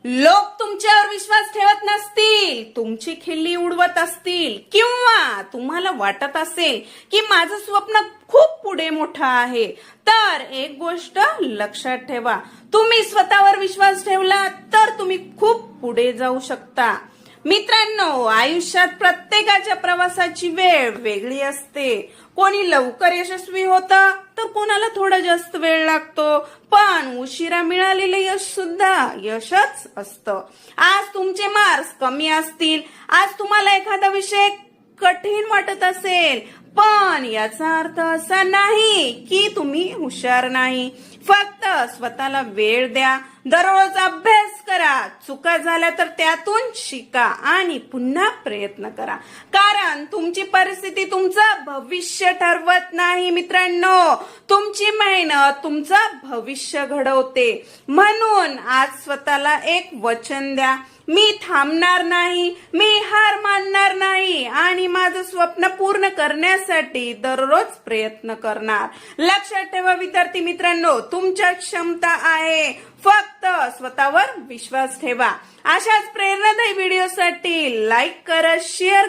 लोक तुमच्यावर विश्वास ठेवत नसतील, तुमची खिल्ली उडवत असतील किंवा तुम्हाला वाटत असेल की माझं स्वप्न खूप पुढे मोठं आहे, तर एक गोष्ट लक्षात ठेवा, तुम्ही स्वतःवर विश्वास ठेवला तर तुम्ही खूप पुढे जाऊ शकता। मित्रांनो, आयुष्यात प्रत्येकाच्या प्रवासाची वेळ वेगळी असते। कोणी लवकर यशस्वी होतं तर कोणाला थोडा जास्त वेळ लागतो, पण उशिरा मिळालेलं यश सुद्धा यशच असतं। आज तुमचे मार्क्स कमी असतील, आज तुम्हाला एखादा विषय कठीण वाटत असेल, पण याचा अर्थ असा नाही की तुम्ही हुशार नाही। फक्त स्वतःला वेळ द्या, दररोज अभ्यास करा, चुका झाल्या तर त्यातून शिका आणि पुन्हा प्रयत्न करा, कारण तुमची परिस्थिती तुमचं भविष्य ठरवत नाही। मित्रांनो, तुमची मेहनत तुमचं भविष्य घडवते। म्हणून आज स्वतःला एक वचन द्या, मी थांबणार नाही, मी हार मानणार नाही आणि माझं स्वप्न पूर्ण करण्यासाठी दररोज प्रयत्न करणार। लक्षात ठेवा विद्यार्थी मित्रांनो, तुमच्या क्षमता आहे, फक्त स्वतःवर विश्वास ठेवा। अशाच प्रेरणादायी व्हिडिओसाठी लाईक करा, शेअर